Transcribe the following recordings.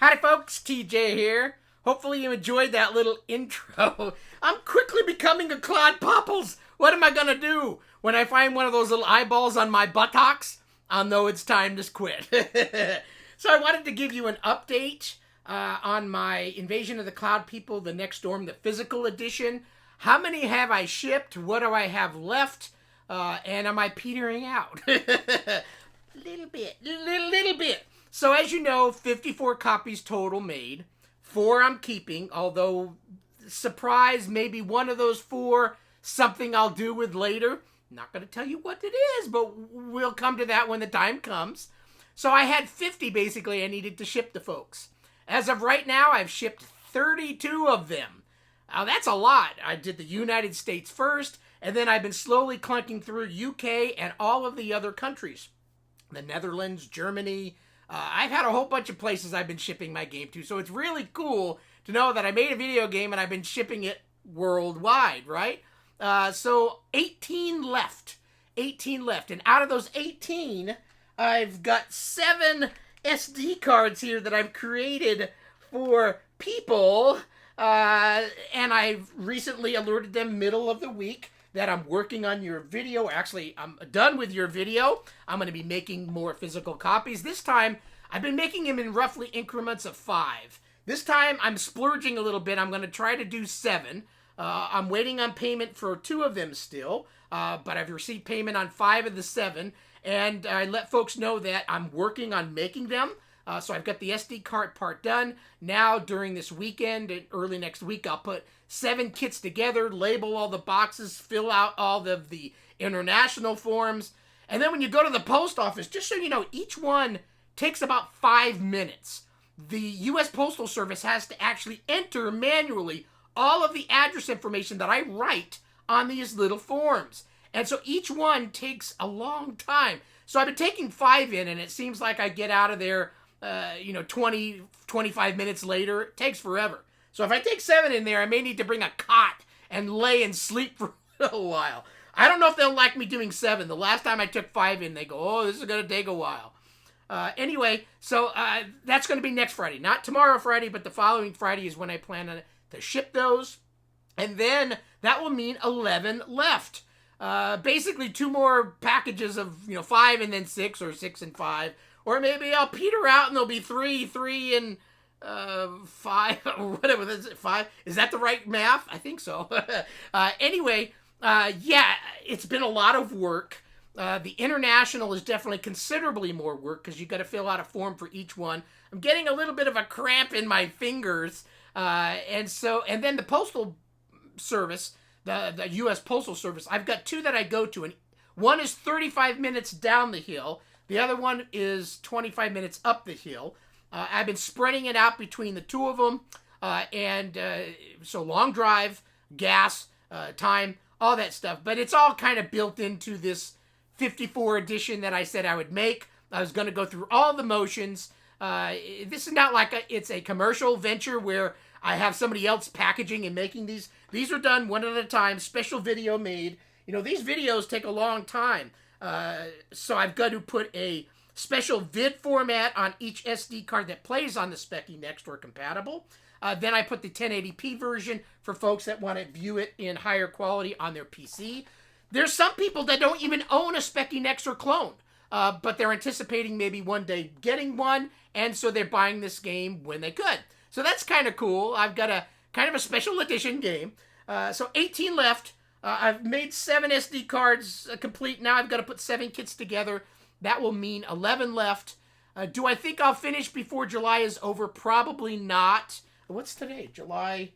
Howdy folks, TJ here. Hopefully you enjoyed that little intro. I'm quickly becoming a Claude Popples. What am I gonna do? When I find one of those little eyeballs on my buttocks, I'll know it's time to quit. So I wanted to give you an update on my Invasion of the Cloud People, the Next Storm, the physical edition. How many have I shipped? What do I have left? And am I petering out? Little bit. So as you know, 54 copies total made. 4 I'm keeping, although, surprise, maybe one of those 4, something I'll do with later. Not going to tell you what it is, but we'll come to that when the time comes. So I had 50, basically, I needed to ship to folks. As of right now, I've shipped 32 of them. Now, that's a lot. I did the United States first, and then I've been slowly clunking through UK and all of the other countries. The Netherlands, Germany. I've had a whole bunch of places I've been shipping my game to, so it's really cool to know that I made a video game and I've been shipping it worldwide, right? So 18 left. 18 left. And out of those 18, I've got 7 SD cards here that I've created for people. And I've recently alerted them middle of the week that I'm working on your video. Actually, I'm done with your video. I'm going to be making more physical copies. This time, I've been making them in roughly increments of 5. This time, I'm splurging a little bit. I'm going to try to do 7. I'm waiting on payment for 2 of them still, but I've received payment on 5 of the 7, and I let folks know that I'm working on making them. So I've got the SD card part done. Now, during this weekend and early next week, I'll put 7 kits together, label all the boxes, fill out all of the international forms. And then when you go to the post office, just so you know, each one takes about 5 minutes. The U.S. Postal Service has to actually enter manually all of the address information that I write on these little forms. And so each one takes a long time. So I've been taking 5 in, and it seems like I get out of there 20, 25 minutes later. It takes forever. So if I take 7 in there, I may need to bring a cot and lay and sleep for a little while. I don't know if they'll like me doing 7. The last time I took 5 in, they go, oh, this is going to take a while. Anyway, so that's going to be next Friday. Not tomorrow Friday, but the following Friday is when I plan to ship those. And then that will mean 11 left. Basically 2 more packages of 5 and then 6, or 6 and 5. Or maybe I'll peter out and there'll be 3 and 5, or whatever. Is it 5? Is that the right math? I think so. Anyway, yeah, it's been a lot of work. The international is definitely considerably more work because you got to fill out a form for each one. I'm getting a little bit of a cramp in my fingers. And then the Postal Service, the U.S. Postal Service, I've got 2 that I go to, and one is 35 minutes down the hill. The other one is 25 minutes up the hill. I've been spreading it out between the 2 of them. So long drive, gas, time, all that stuff. But it's all kind of built into this 54 edition that I said I would make. I was going to go through all the motions. This is not like it's a commercial venture where I have somebody else packaging and making these. These are done one at a time, special video made. These videos take a long time. So I've got to put a special vid format on each SD card that plays on the Speccy Next or compatible. Then I put the 1080p version for folks that want to view it in higher quality on their PC. There's some people that don't even own a Speccy Next or clone, but they're anticipating maybe one day getting one, and so they're buying this game when they could. So that's kind of cool. I've got a kind of a special edition game. So 18 left. I've made 7 SD cards complete. Now I've got to put 7 kits together. That will mean 11 left. Do I think I'll finish before July is over? Probably not. What's today? July?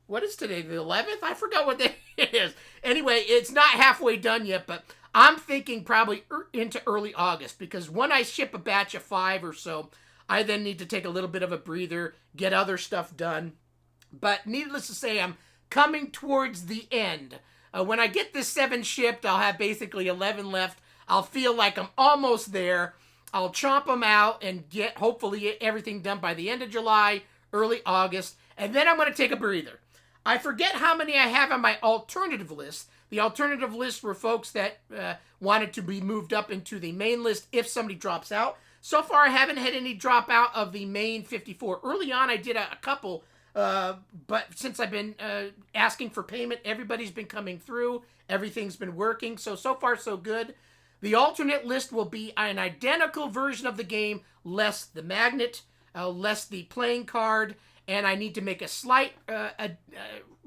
What is today? The 11th? I forgot what day it is. Anyway, it's not halfway done yet, but I'm thinking probably into early August, because when I ship a batch of 5 or so, I then need to take a little bit of a breather, get other stuff done. But needless to say, I'm coming towards the end. When I get this 7 shipped, I'll have basically 11 left. I'll feel like I'm almost there. I'll chomp them out and get, hopefully, everything done by the end of July, early August. And then I'm going to take a breather. I forget how many I have on my alternative list. The alternative list were folks that wanted to be moved up into the main list if somebody drops out. so far I haven't had any drop out of the main 54. Early on I did a couple, but since I've been asking for payment, everybody's been coming through. Everything's been working. So far so good. The alternate list will be an identical version of the game, less the magnet, less the playing card, and I need to make a slight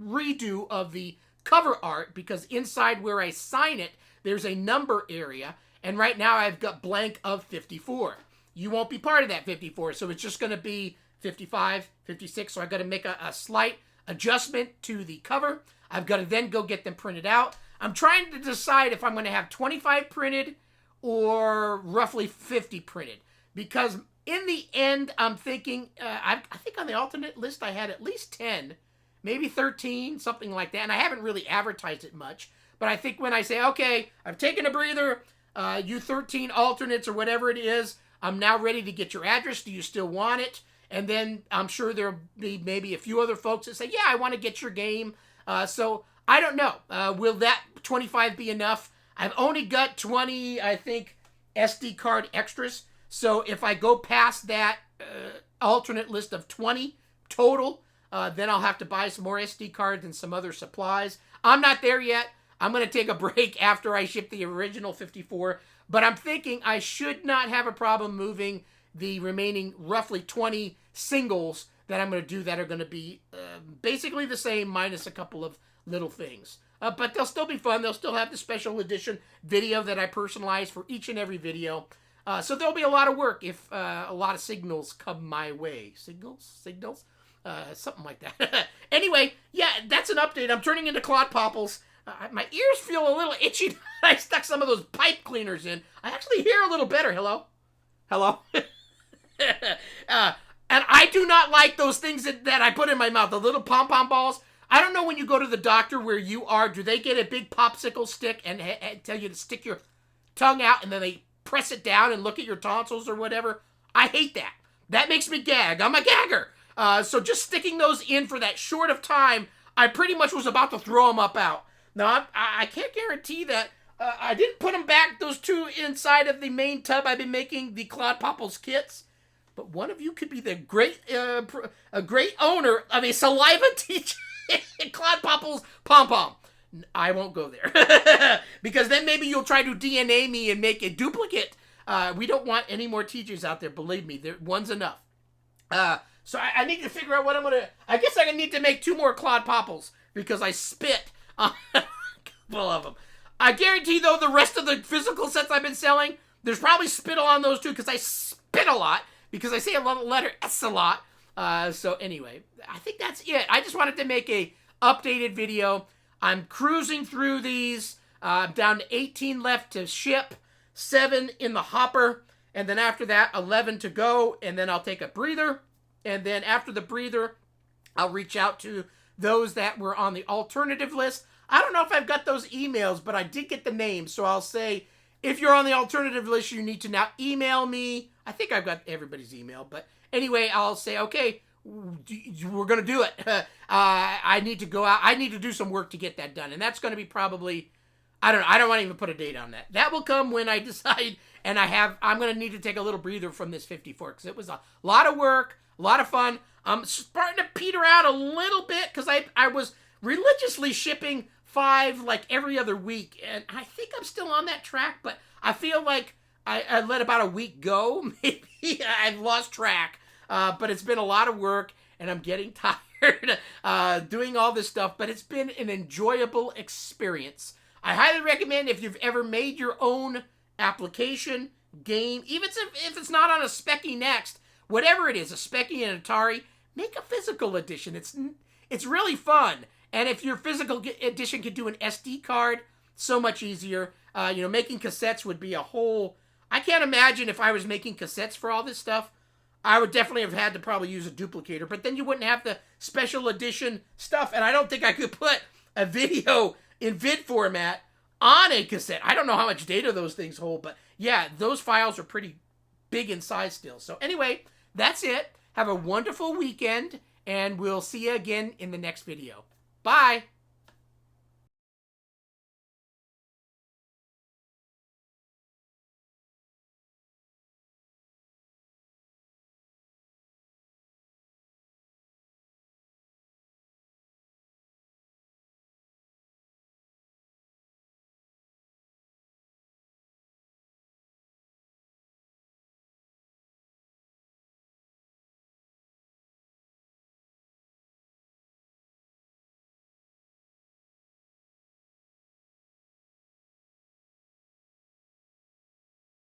redo of the cover art because inside where I sign it, there's a number area, and right now I've got blank of 54. You won't be part of that 54, so it's just going to be 55, 56, so I've got to make a slight adjustment to the cover. I've got to then go get them printed out. I'm trying to decide if I'm going to have 25 printed or roughly 50 printed, because in the end, I'm thinking, I think on the alternate list I had at least 10, maybe 13, something like that, and I haven't really advertised it much, but I think when I say, okay, I've taken a breather, you 13 alternates or whatever it is, I'm now ready to get your address. Do you still want it? And then I'm sure there'll be maybe a few other folks that say, yeah, I want to get your game. So I don't know. Will that 25 be enough? I've only got 20, I think, SD card extras. So if I go past that alternate list of 20 total, then I'll have to buy some more SD cards and some other supplies. I'm not there yet. I'm going to take a break after I ship the original 54. But I'm thinking I should not have a problem moving the remaining roughly 20 singles that I'm going to do that are going to be basically the same minus a couple of little things. But they'll still be fun. They'll still have the special edition video that I personalize for each and every video. So there'll be a lot of work if a lot of signals come my way. Signals? Something like that. Anyway, yeah, that's an update. I'm turning into Claude Popples. My ears feel a little itchy. I stuck some of those pipe cleaners in. I actually hear a little better. Hello? Hello? And I do not like those things that I put in my mouth, the little pom-pom balls. I don't know when you go to the doctor where you are, do they get a big popsicle stick and tell you to stick your tongue out and then they press it down and look at your tonsils or whatever? I hate that. That makes me gag. I'm a gagger. So just sticking those in for that short of time, I pretty much was about to throw them up out. Now, I can't guarantee that. I didn't put them back, those two, inside of the main tub I've been making the Claude Popples kits. But one of you could be the great owner of a saliva teaching Claude Popples pom-pom. I won't go there. Because then maybe you'll try to DNA me and make a duplicate. We don't want any more teachers out there, believe me. One's enough. So I need to figure out what I'm going to... I guess I need to make 2 more Claude Popples because I spit on a couple of them. I guarantee, though, the rest of the physical sets I've been selling, there's probably spittle on those, too, because I spit a lot, because I say a little letter S a lot. So, anyway, I think that's it. I just wanted to make a updated video. I'm cruising through these. I'm down to 18 left to ship, 7 in the hopper, and then after that, 11 to go, and then I'll take a breather, and then after the breather, I'll reach out to those that were on the alternative list. I don't know if I've got those emails, but I did get the names. So I'll say, if you're on the alternative list, you need to now email me. I think I've got everybody's email. But anyway, I'll say, okay, we're going to do it. I need to go out. I need to do some work to get that done. And that's going to be probably, I don't know. I don't want to even put a date on that. That will come when I decide. And I'm going to need to take a little breather from this 54 because it was a lot of work, a lot of fun. I'm starting to peter out a little bit because I was religiously shipping 5 like every other week, and I think I'm still on that track, but I feel like I let about a week go. Maybe I've lost track, but it's been a lot of work, and I'm getting tired doing all this stuff, but it's been an enjoyable experience. I highly recommend if you've ever made your own application, game, even if it's not on a Speccy Next, whatever it is, a Speccy and Atari, make a physical edition. It's really fun. And if your physical edition could do an SD card, so much easier. Making cassettes would be a whole... I can't imagine if I was making cassettes for all this stuff. I would definitely have had to probably use a duplicator. But then you wouldn't have the special edition stuff. And I don't think I could put a video in vid format on a cassette. I don't know how much data those things hold. But yeah, those files are pretty big in size still. So anyway, that's it. Have a wonderful weekend. And we'll see you again in the next video. Bye.